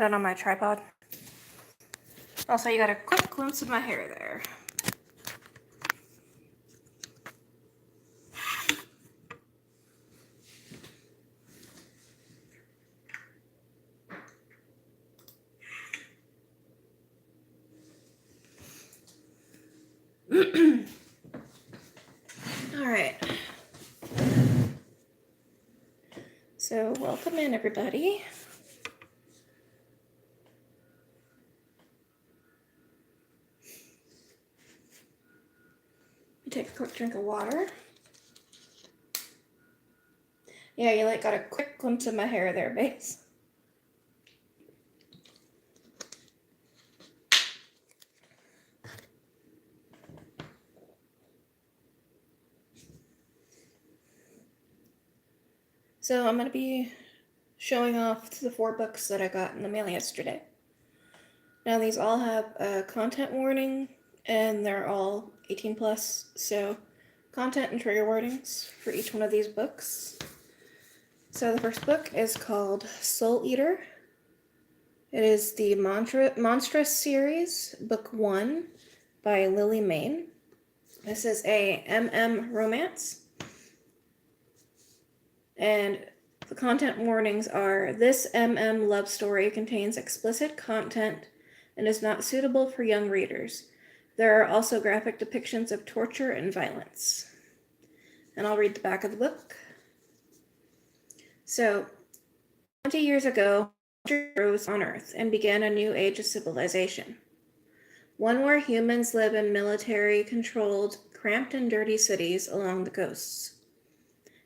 That on my tripod. Also, you got a quick glimpse of my hair there. All right. So, welcome in, everybody. Take a quick drink of water. Yeah, you got a quick glimpse of my hair there, babes. So I'm going to be showing off the 4 books that I got in the mail yesterday. Now these all have a content warning, and they're all 18 plus, so content and trigger warnings for each one of these books. So the first book is called Soul Eater. It is the Monstrous series, book 1 by Lily Main. This is a romance. And the content warnings are, this love story contains explicit content and is not suitable for young readers. There are also graphic depictions of torture and violence. And I'll read the back of the book. So, 20 years ago, rose on Earth and began a new age of civilization. One where humans live in military-controlled, cramped and dirty cities along the coasts.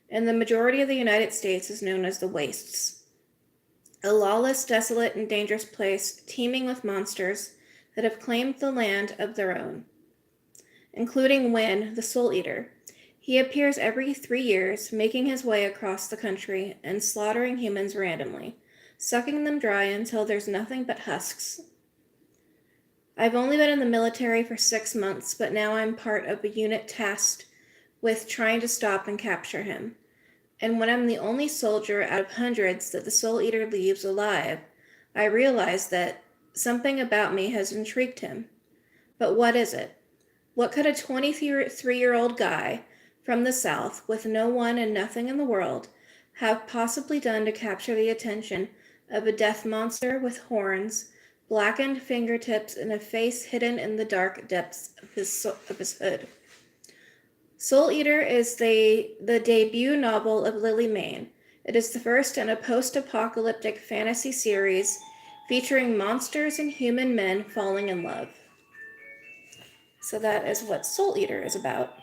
And the majority of the United States is known as the Wastes, a lawless, desolate, and dangerous place teeming with monsters that have claimed the land of their own, including Wynn, the Soul Eater. He appears every 3 years, making his way across the country and slaughtering humans randomly, sucking them dry until there's nothing but husks. I've only been in the military for 6 months, but now I'm part of a unit tasked with trying to stop and capture him. And when I'm the only soldier out of hundreds that the Soul Eater leaves alive, I realize that something about me has intrigued him. But what is it? What could a 23-year-old guy from the South, with no one and nothing in the world, have possibly done to capture the attention of a death monster with horns, blackened fingertips, and a face hidden in the dark depths of his hood? Soul Eater is the debut novel of Lily Main. It is the first in a post-apocalyptic fantasy series featuring monsters and human men falling in love. So that is what Soul Eater is about.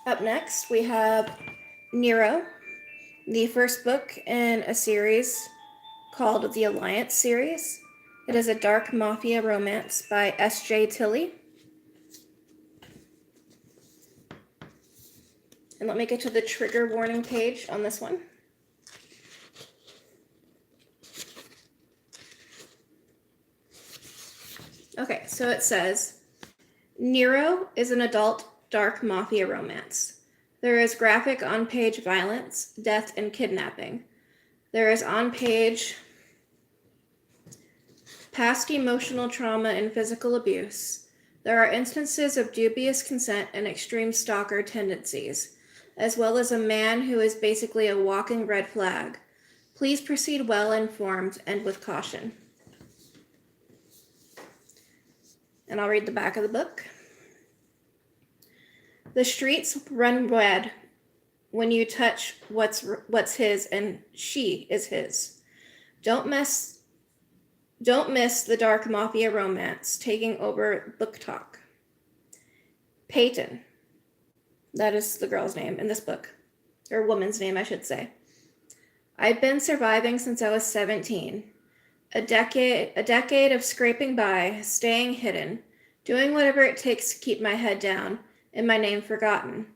Up next, we have Nero, the first book in a series called the Alliance series. It is a dark mafia romance by S.J. Tilley. And let me get to the trigger warning page on this one. Okay, so it says, Nero is an adult dark mafia romance. There is graphic on-page violence, death, and kidnapping. There is on-page past emotional trauma and physical abuse. There are instances of dubious consent and extreme stalker tendencies, as well as a man who is basically a walking red flag. Please proceed well informed and with caution. And I'll read the back of the book. The streets run red when you touch what's his, and she is his. Don't miss the dark mafia romance taking over book talk. Peyton, that is the girl's name in this book, or woman's name, I should say. I've been surviving since I was 17. A decade of scraping by, staying hidden, doing whatever it takes to keep my head down and my name forgotten.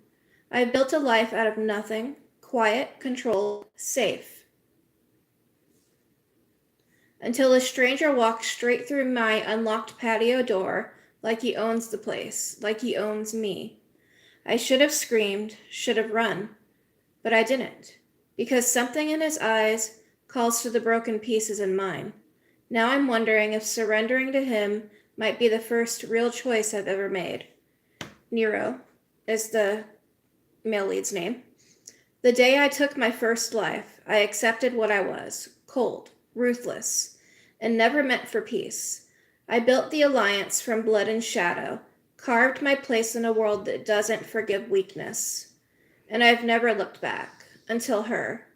I've built a life out of nothing, quiet, controlled, safe. Until a stranger walked straight through my unlocked patio door like he owns the place, like he owns me. I should have screamed, should have run. But I didn't, because something in his eyes calls to the broken pieces in mine. Now I'm wondering if surrendering to him might be the first real choice I've ever made. Nero is the male lead's name. The day I took my first life, I accepted what I was, cold, ruthless, and never meant for peace. I built the alliance from blood and shadow, carved my place in a world that doesn't forgive weakness. And I've never looked back, until her.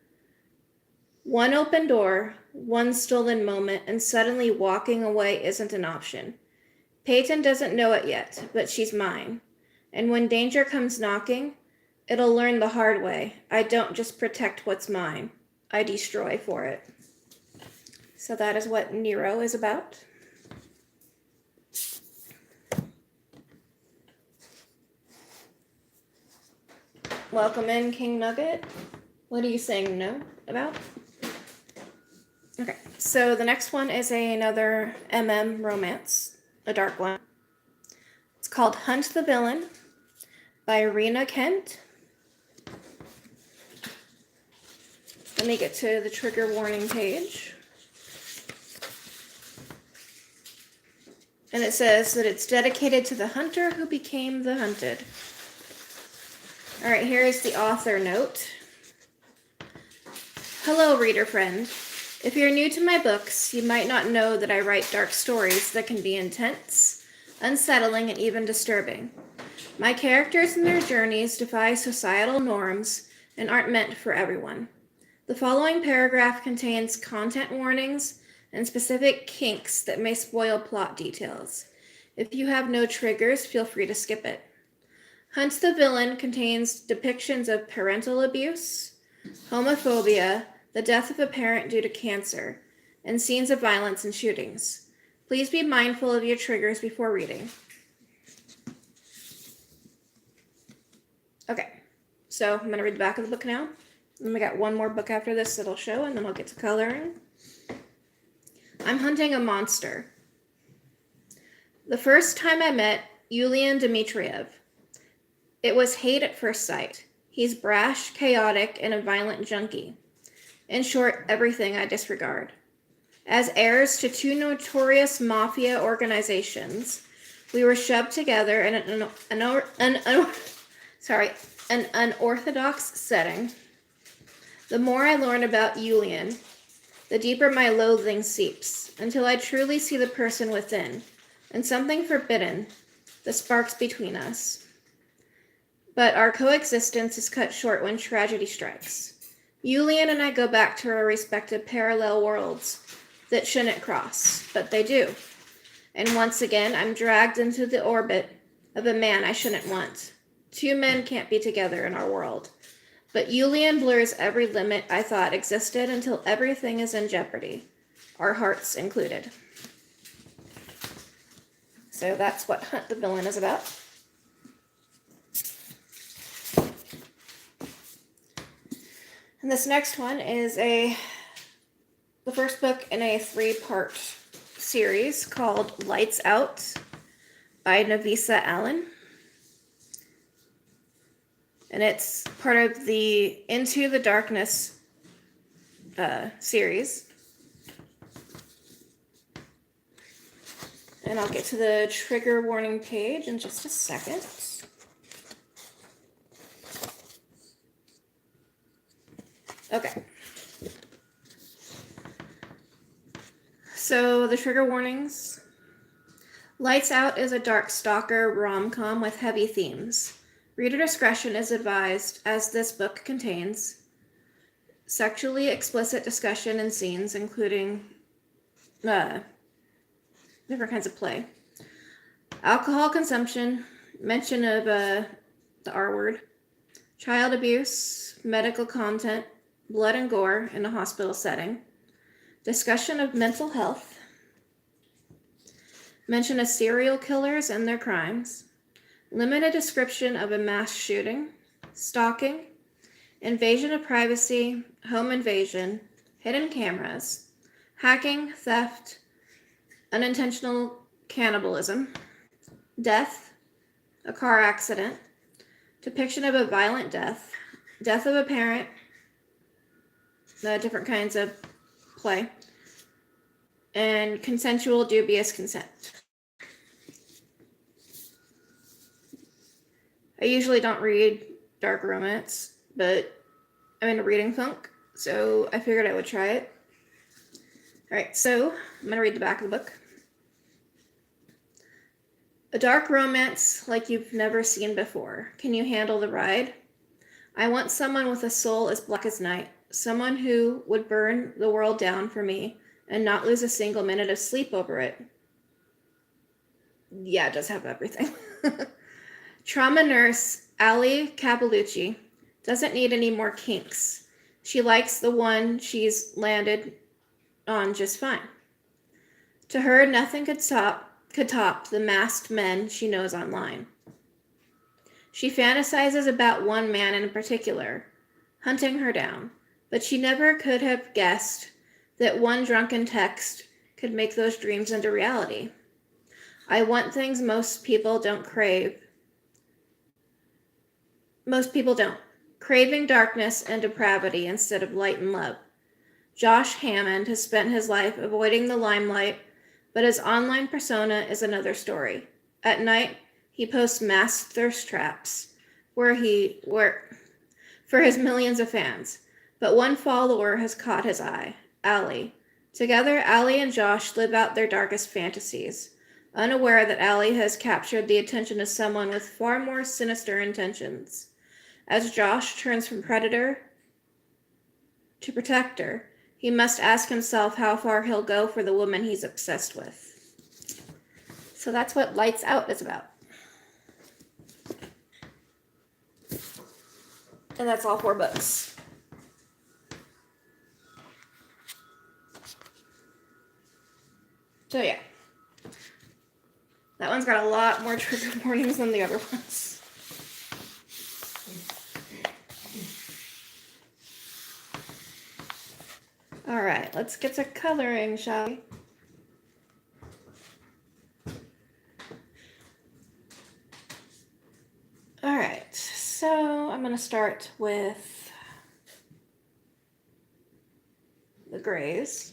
One open door, one stolen moment, and suddenly walking away isn't an option. Peyton doesn't know it yet, but she's mine. And when danger comes knocking, it'll learn the hard way. I don't just protect what's mine, I destroy for it. So that is what Nero is about. Welcome in, King Nugget. What are you saying no about? Okay, so the next one is another romance, a dark one. It's called Hunt the Villain by Rena Kent. Let me get to the trigger warning page. And it says that it's dedicated to the hunter who became the hunted. All right, here is the author note. Hello, reader friend. If you're new to my books, you might not know that I write dark stories that can be intense, unsettling, and even disturbing. My characters and their journeys defy societal norms and aren't meant for everyone. The following paragraph contains content warnings and specific kinks that may spoil plot details. If you have no triggers, feel free to skip it. Hunt the Villain contains depictions of parental abuse, homophobia, the death of a parent due to cancer, and scenes of violence and shootings. Please be mindful of your triggers before reading. Okay, so I'm going to read the back of the book now. And we got one more book after this that'll show, and then we'll get to coloring. I'm hunting a monster. The first time I met Yulian Dmitriev, it was hate at first sight. He's brash, chaotic, and a violent junkie. In short, everything I disregard. As heirs to two notorious mafia organizations, we were shoved together in an unorthodox setting. The more I learn about Yulian, the deeper my loathing seeps, until I truly see the person within, and something forbidden, the sparks between us. But our coexistence is cut short when tragedy strikes. Yulian and I go back to our respective parallel worlds that shouldn't cross, but they do. And once again, I'm dragged into the orbit of a man I shouldn't want. Two men can't be together in our world. But Yulian blurs every limit I thought existed until everything is in jeopardy, our hearts included. So that's what Hunt the Villain is about. And this next one is the first book in a 3-part series called Lights Out by Navisa Allen. And it's part of the Into the Darkness series. And I'll get to the trigger warning page in just a second. Okay. So the trigger warnings. Lights Out is a dark stalker rom-com with heavy themes. Reader discretion is advised, as this book contains sexually explicit discussion and scenes, including different kinds of play, alcohol consumption, mention of the R word, child abuse, medical content, blood and gore in a hospital setting, discussion of mental health, mention of serial killers and their crimes, limited description of a mass shooting, stalking, invasion of privacy, home invasion, hidden cameras, hacking, theft, unintentional cannibalism, death, a car accident, depiction of a violent death, death of a parent, the different kinds of play, and consensual dubious consent. I usually don't read dark romance, but I'm in a reading funk, so I figured I would try it. All right, so I'm going to read the back of the book. A dark romance like you've never seen before. Can you handle the ride? I want someone with a soul as black as night, someone who would burn the world down for me and not lose a single minute of sleep over it. Yeah, it does have everything. Trauma nurse Ali Capalucci doesn't need any more kinks. She likes the one she's landed on just fine. To her, nothing could top the masked men she knows online. She fantasizes about one man in particular, hunting her down, but she never could have guessed that one drunken text could make those dreams into reality. I want things most people don't crave. Most people don't. Craving darkness and depravity instead of light and love. Josh Hammond has spent his life avoiding the limelight, but his online persona is another story. At night, he posts masked thirst traps for his millions of fans. But one follower has caught his eye, Allie. Together, Allie and Josh live out their darkest fantasies, unaware that Allie has captured the attention of someone with far more sinister intentions. As Josh turns from predator to protector, he must ask himself how far he'll go for the woman he's obsessed with. So that's what Lights Out is about. And that's all 4 books. So yeah. That one's got a lot more trigger warnings than the other ones. All right, let's get to coloring, shall we? All right, so I'm going to start with the grays.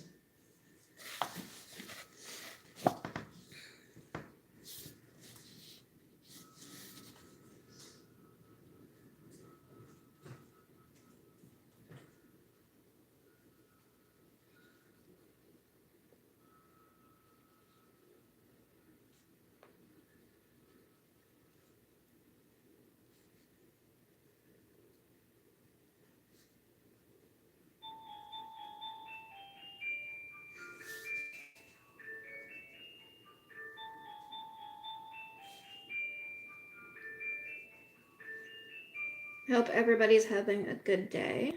Hope everybody's having a good day.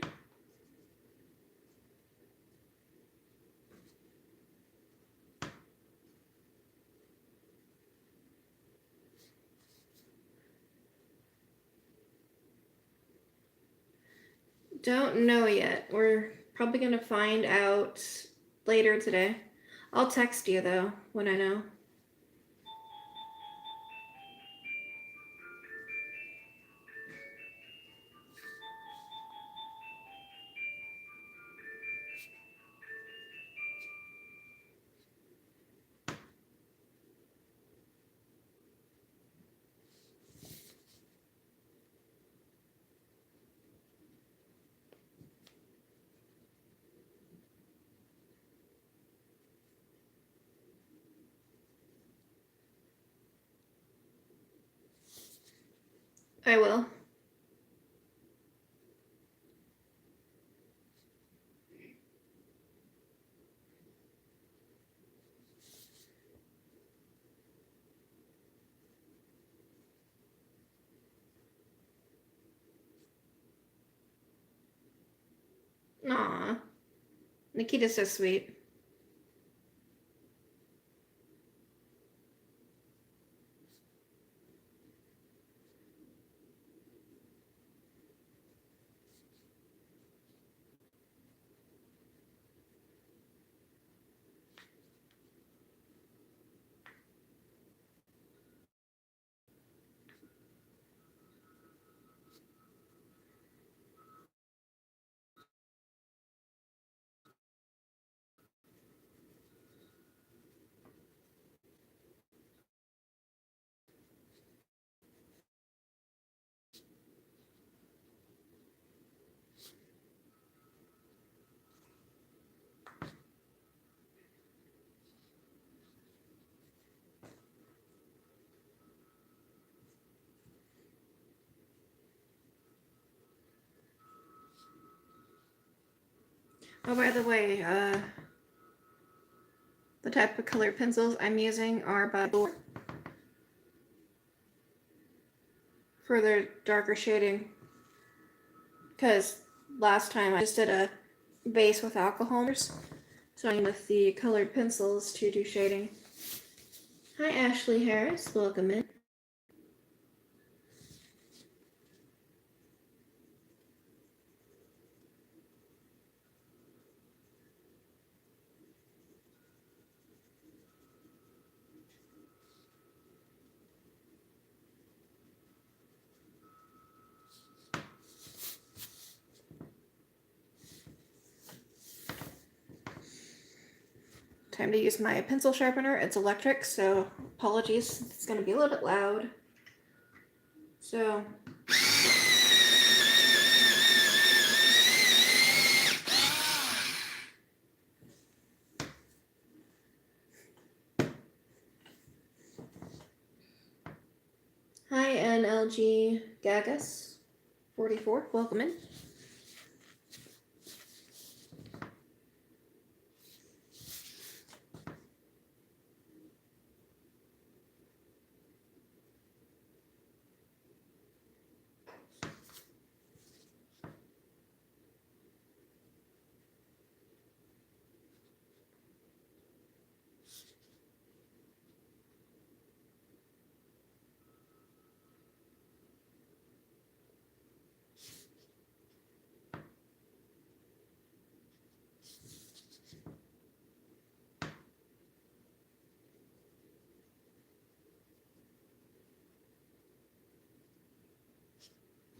Don't know yet. We're probably going to find out later today. I'll text you, though, when I know. I will. Aw. Nikita's so sweet. Oh, by the way, the type of colored pencils I'm using are by for their darker shading. Because last time I just did a base with alcohol, so I'm with the colored pencils to do shading. Hi, Ashley Harris. Welcome in. Time to use my pencil sharpener. It's electric, so apologies. It's going to be a little bit loud. So hi, NLG Gagas 44. Welcome in.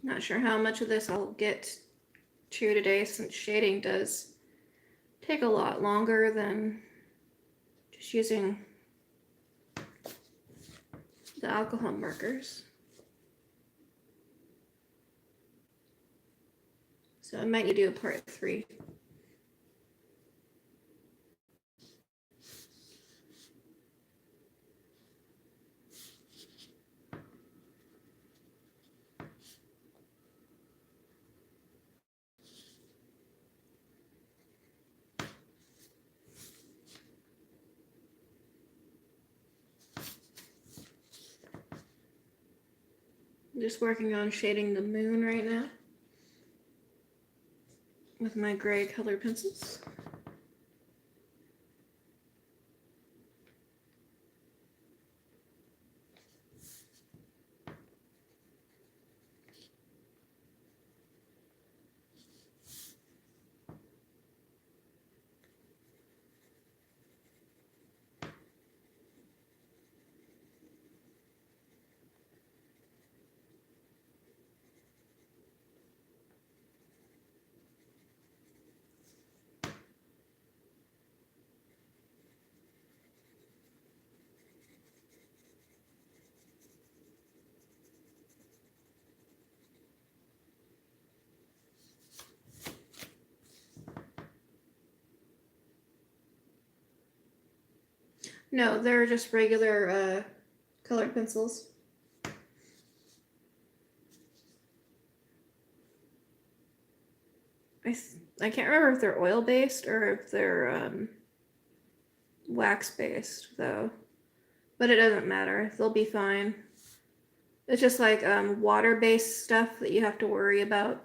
Not sure how much of this I'll get to today, since shading does take a lot longer than just using the alcohol markers. So I might need to do a part 3. I'm just working on shading the moon right now with my gray colored pencils. No, they're just regular colored pencils. I can't remember if they're oil based or if they're wax based though, but it doesn't matter. They'll be fine. It's just like water based stuff that you have to worry about.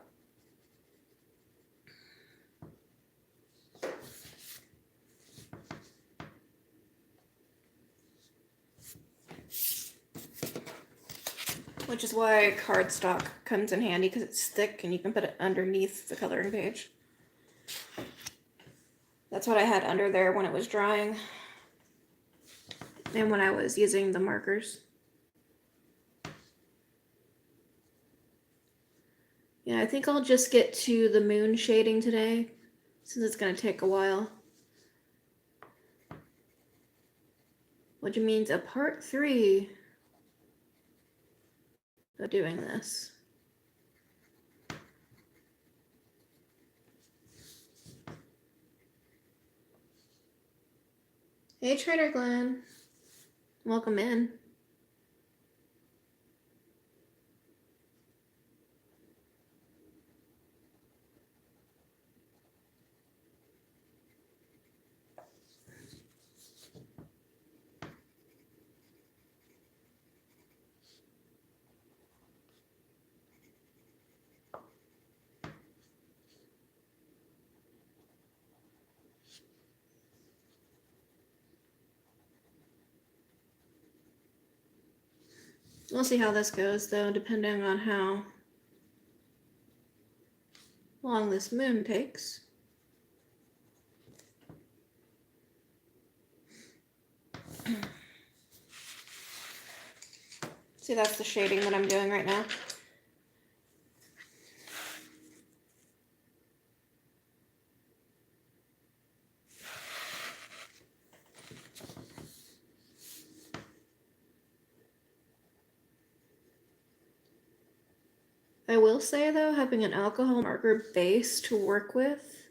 Which is why cardstock comes in handy, because it's thick and you can put it underneath the coloring page. That's what I had under there when it was drying and when I was using the markers. Yeah, I think I'll just get to the moon shading today, since it's going to take a while. Which means a part 3 of doing this. Hey, Trader Glenn. Welcome in. We'll see how this goes, though, depending on how long this moon takes. See, that's the shading that I'm doing right now. I will say, though, having an alcohol marker base to work with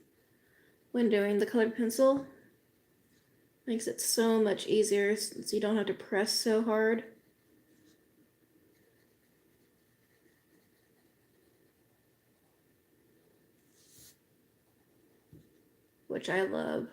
when doing the colored pencil makes it so much easier since you don't have to press so hard. Which I love.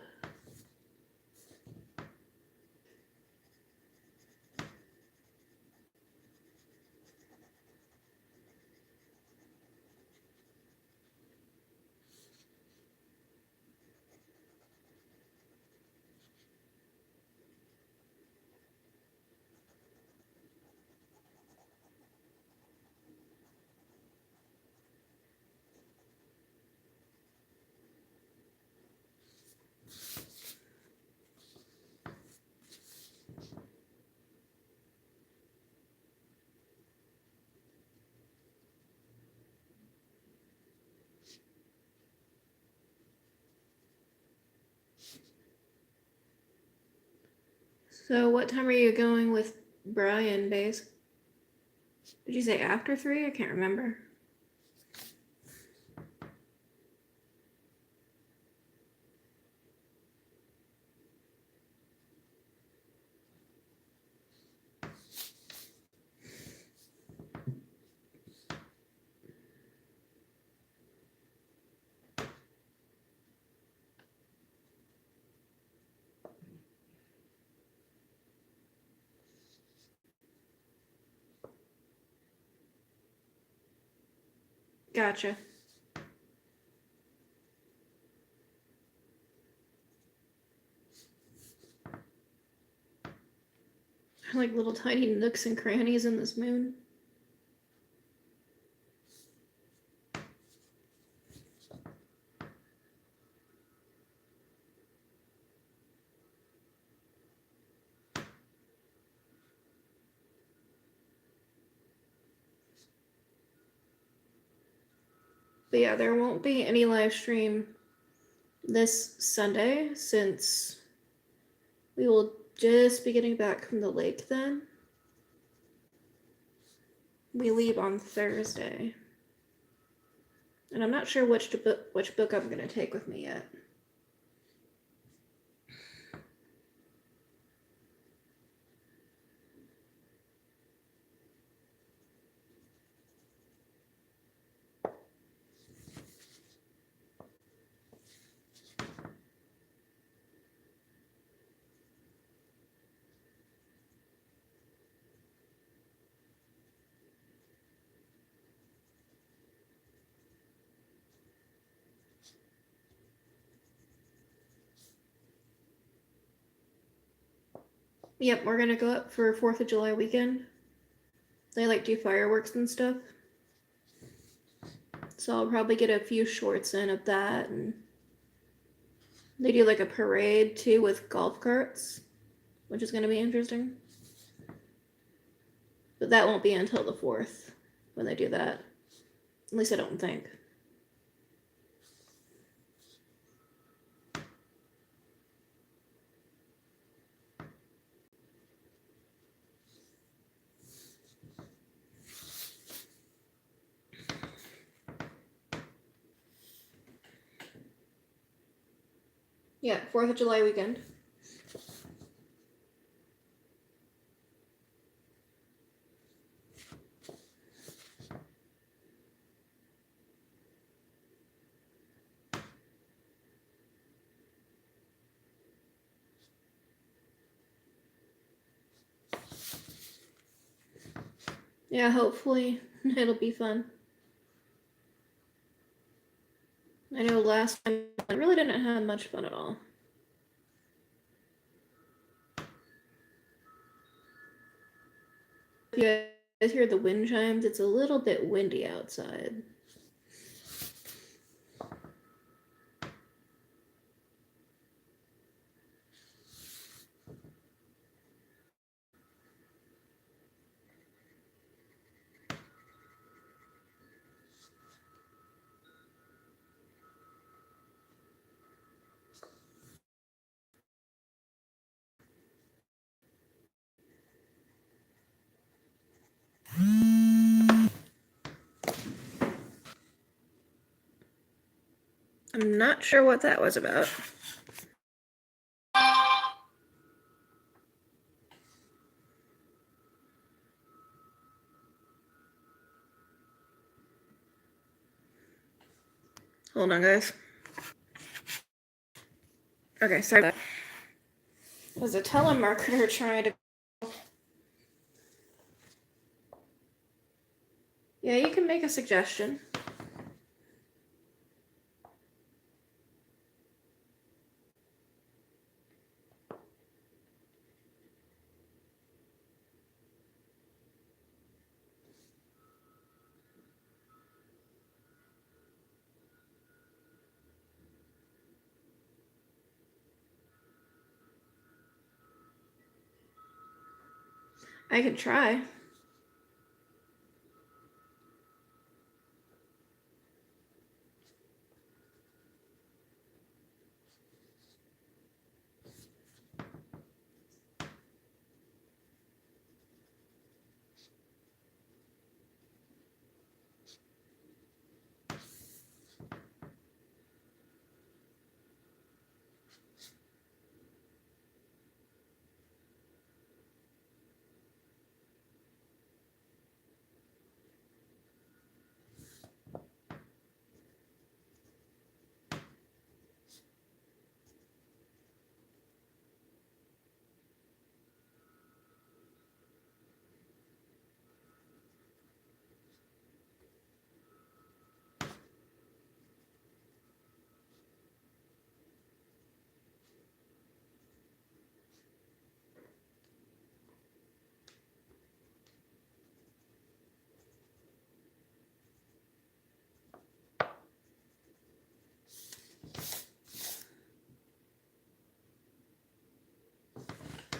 So what time are you going with Brian, Baze? Did you say after 3? I can't remember. Gotcha. I like little tiny nooks and crannies in this moon. But yeah, there won't be any live stream this Sunday since we will just be getting back from the lake then. We leave on Thursday. And I'm not sure which book I'm going to take with me yet. Yep, we're gonna go up for 4th of July weekend. They like do fireworks and stuff. So I'll probably get a few shorts in of that. And they do like a parade too with golf carts, which is gonna be interesting. But that won't be until the 4th when they do that. At least I don't think. Yeah, 4th of July weekend. Yeah, hopefully it'll be fun. I know last time I really didn't have much fun at all. If you I hear the wind chimes. It's a little bit windy outside. I'm not sure what that was about. Hold on, guys. Okay, sorry. That was a telemarketer trying to... Yeah, you can make a suggestion. I could try.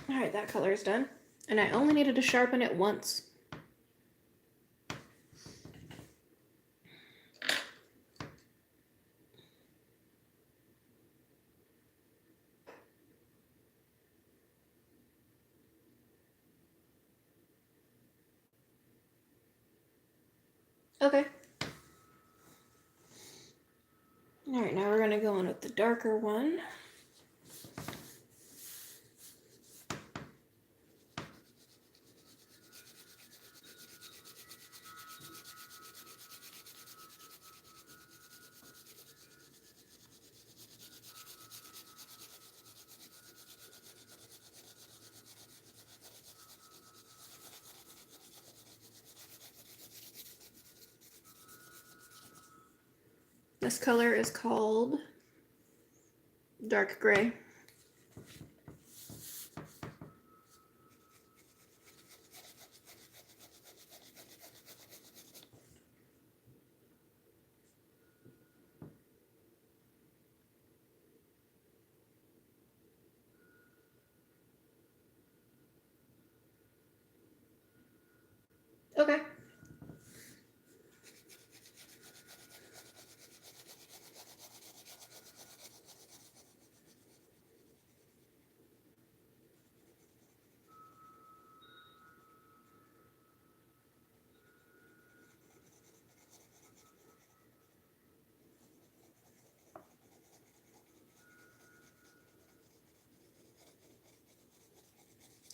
Alright, that color is done. And I only needed to sharpen it once. Okay. Alright, now we're going to go in with the darker one. This color is called dark gray. Okay.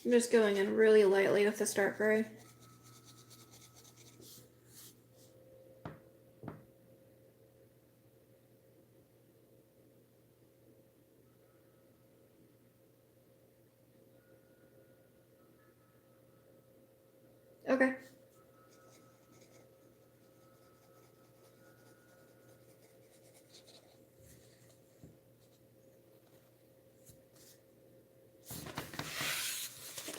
I'm just going in really lightly with this dark gray. Okay.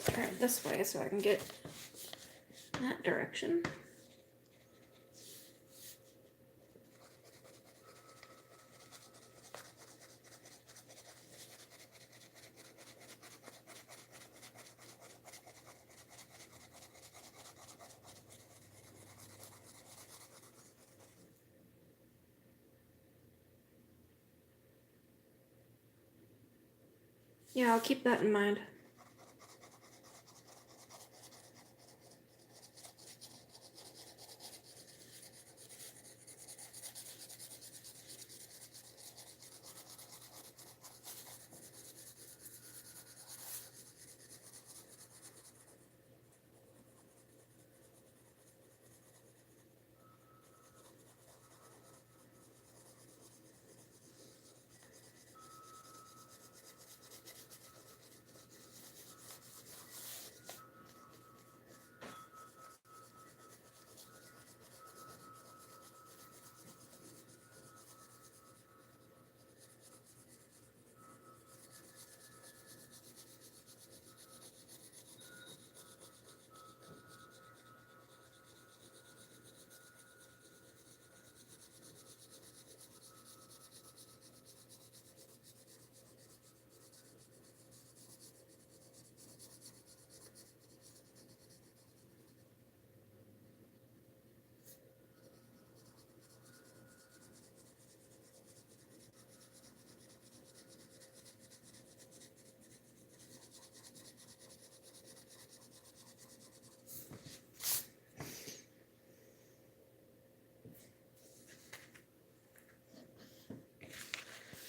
Turn it this way so I can get that direction. Yeah, I'll keep that in mind.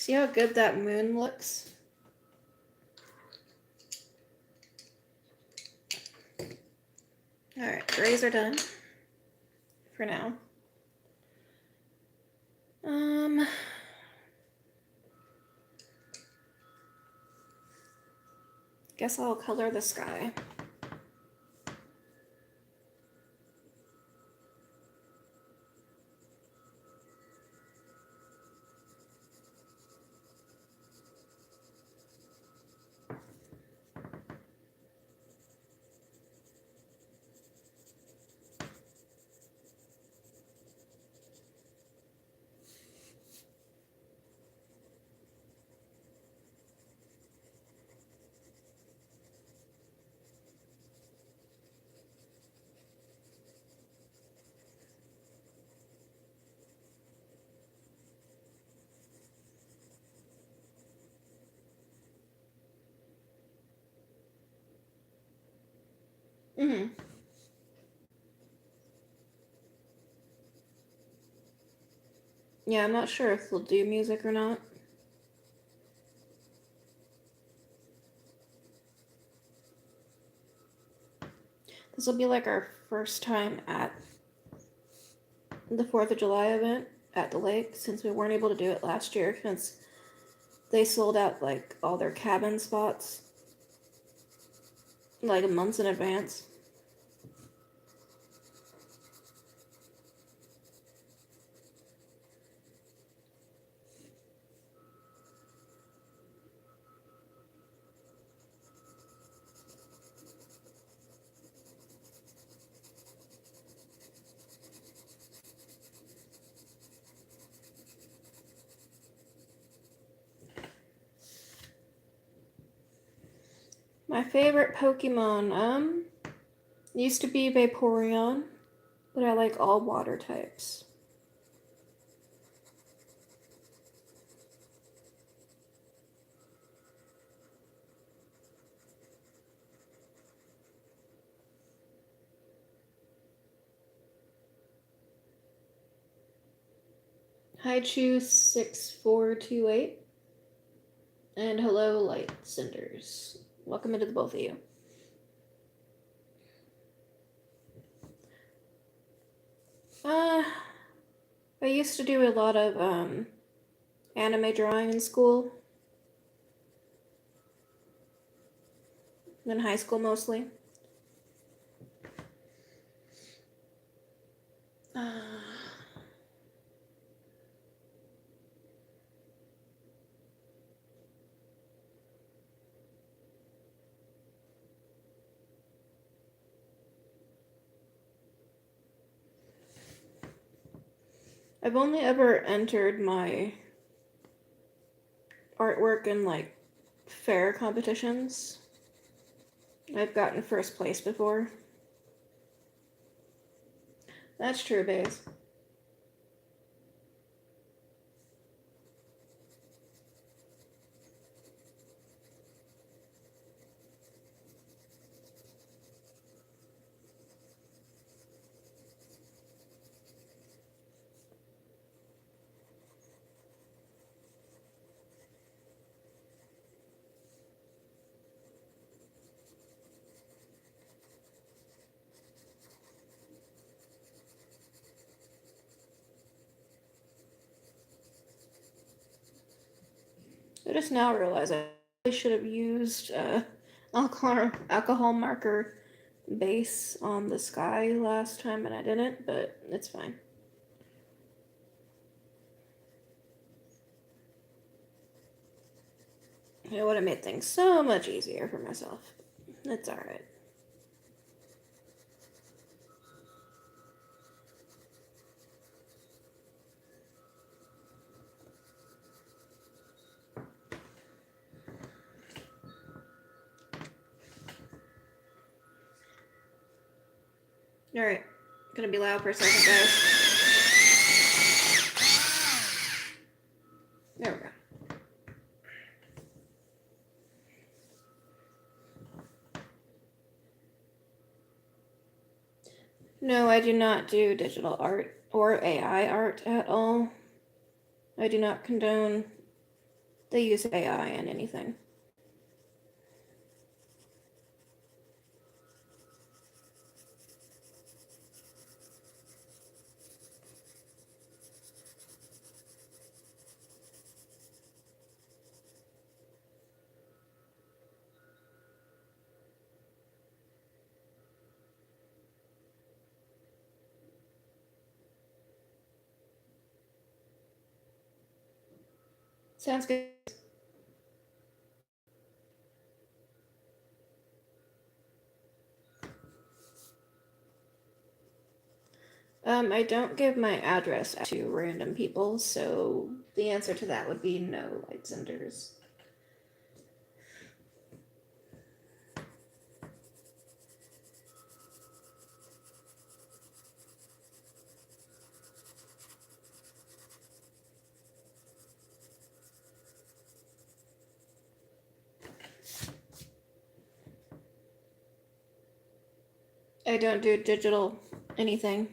See how good that moon looks? Alright, grays are done for now. Guess I'll color the sky. Mm-hmm. Yeah, I'm not sure if they'll do music or not. This will be like our first time at the 4th of July event at the lake, since we weren't able to do it last year since they sold out like all their cabin spots like months in advance. My favorite Pokemon, used to be Vaporeon, but I like all water types. Haichu6428 and hello Light Cinders. Welcome into the both of you. I used to do a lot of anime drawing in school. In high school mostly. I've only ever entered my artwork in like fair competitions. I've gotten first place before. That's true, Baze. I just now realize I should have used alcohol marker base on the sky last time and I didn't, but it's fine. It would have made things so much easier for myself. It's alright. Alright. Gonna be loud for a second, guys. There we go. No, I do not do digital art or AI art at all. I do not condone the use of AI in anything. Sounds good. I don't give my address to random people, so the answer to that would be no, Light Cinders. I don't do digital anything.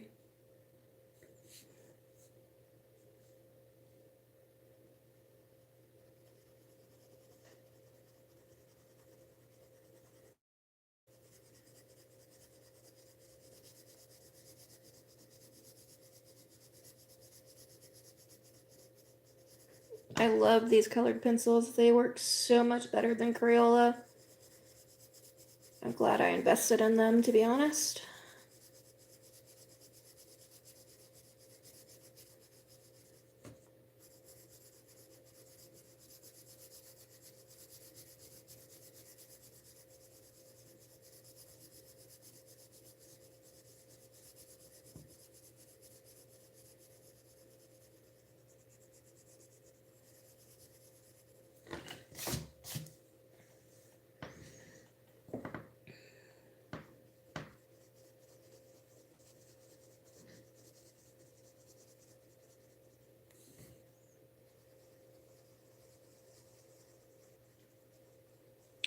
I love these colored pencils. They work so much better than Crayola. I'm glad I invested in them, to be honest.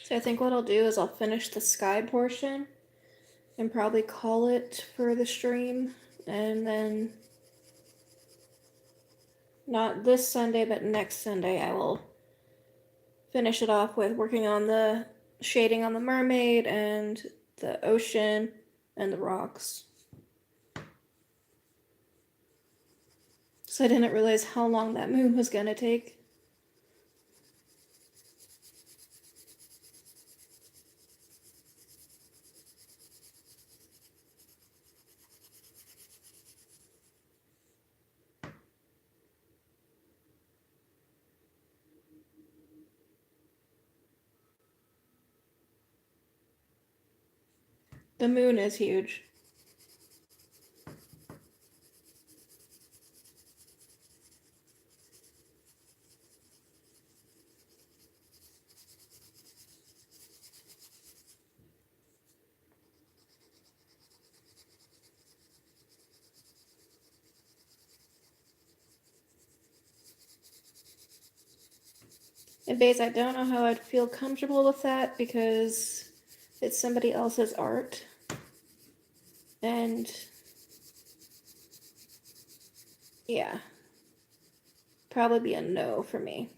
So I think what I'll do is I'll finish the sky portion and probably call it for the stream. And then, not this Sunday, but next Sunday, I will finish it off with working on the shading on the mermaid and the ocean and the rocks. So I didn't realize how long that moon was gonna take. The moon is huge. And Baze, I don't know how I'd feel comfortable with that because it's somebody else's art. And yeah, probably be a no for me.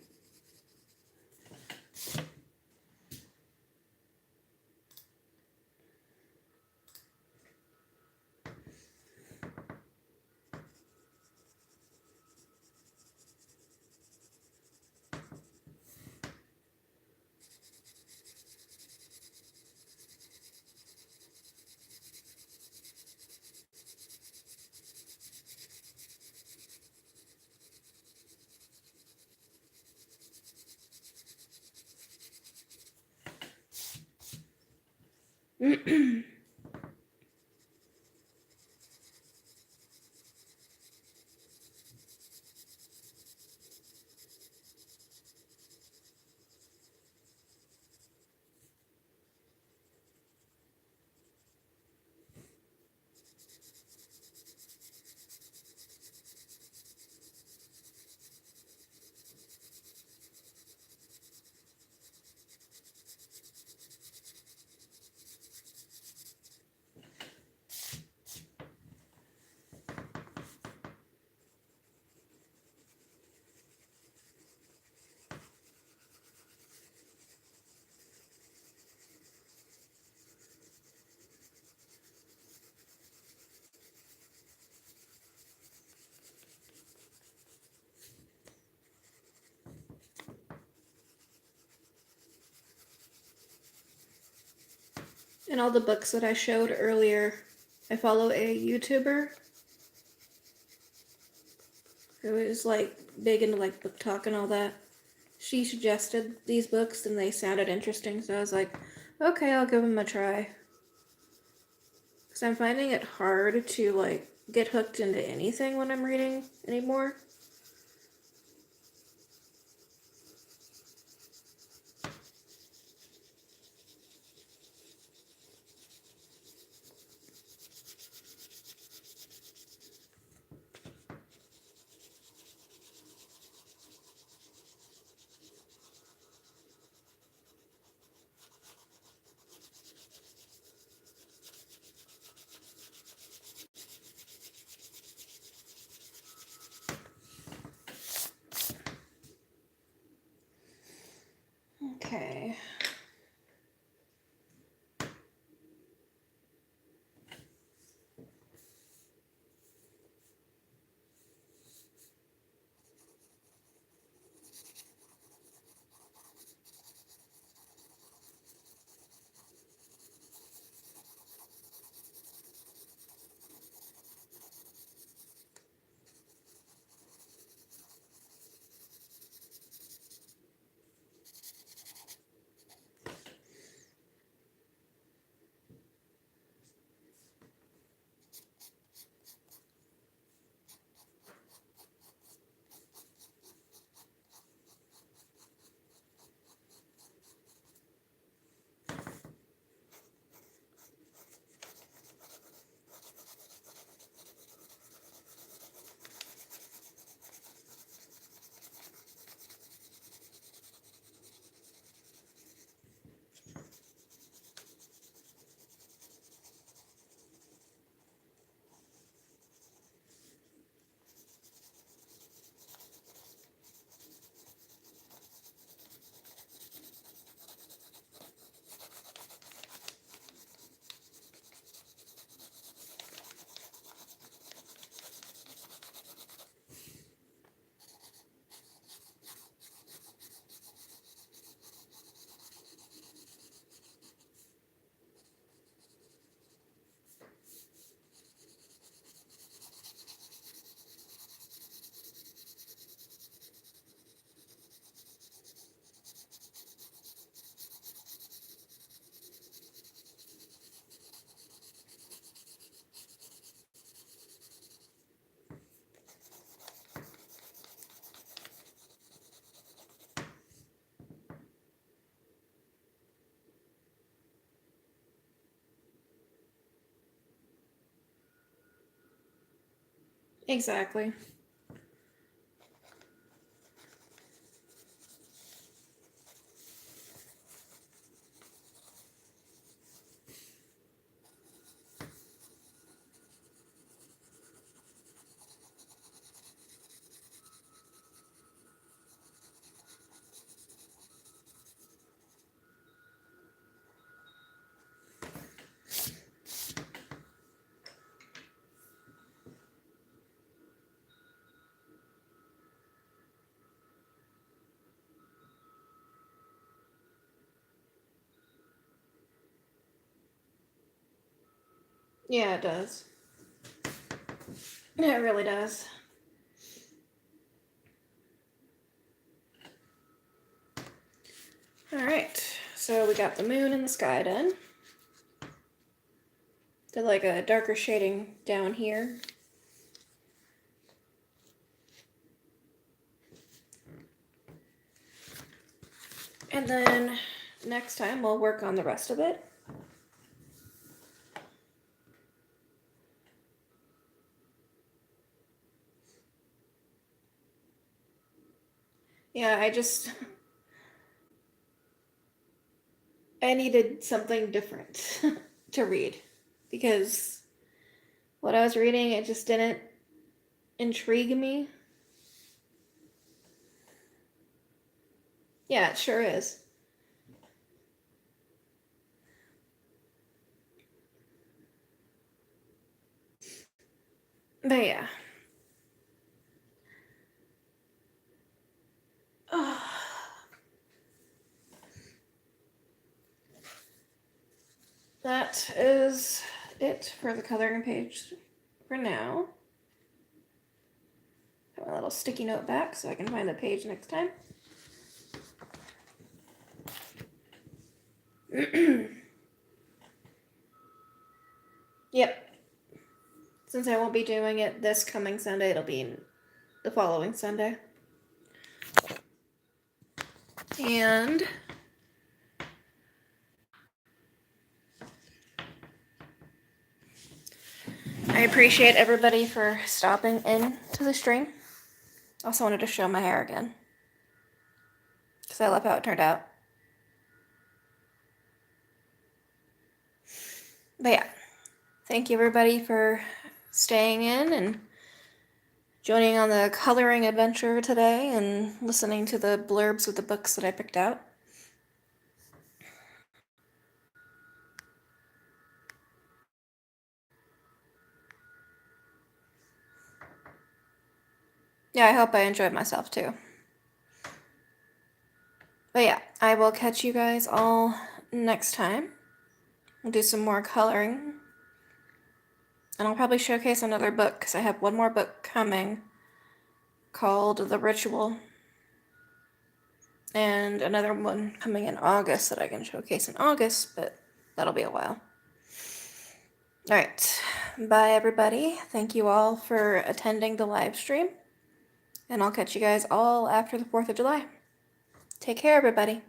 And all the books that I showed earlier, I follow a YouTuber who is like big into like book talk and all that. She suggested these books and they sounded interesting, so I was like, okay, I'll give them a try. Because I'm finding it hard to like get hooked into anything when I'm reading anymore. Okay. Exactly. Yeah, it does. It really does. All right, so we got the moon and the sky done. Did like a darker shading down here. And then next time we'll work on the rest of it. Yeah, I needed something different to read because what I was reading, it just didn't intrigue me. Yeah, it sure is. But yeah. That is it for the coloring page for now. Put my little sticky note back so I can find the page next time. Yep. Since I won't be doing it this coming Sunday, it'll be the following Sunday. And I appreciate everybody for stopping in to the stream. Also wanted to show my hair again because I love how it turned out. But yeah, thank you everybody for staying in and joining on the coloring adventure today and listening to the blurbs with the books that I picked out. Yeah, I hope I enjoyed myself too. But yeah, I will catch you guys all next time. We'll do some more coloring. And I'll probably showcase another book because I have one more book coming called The Ritual. And another one coming in August that I can showcase in August, but that'll be a while. Alright, bye everybody. Thank you all for attending the live stream. And I'll catch you guys all after the 4th of July. Take care, everybody.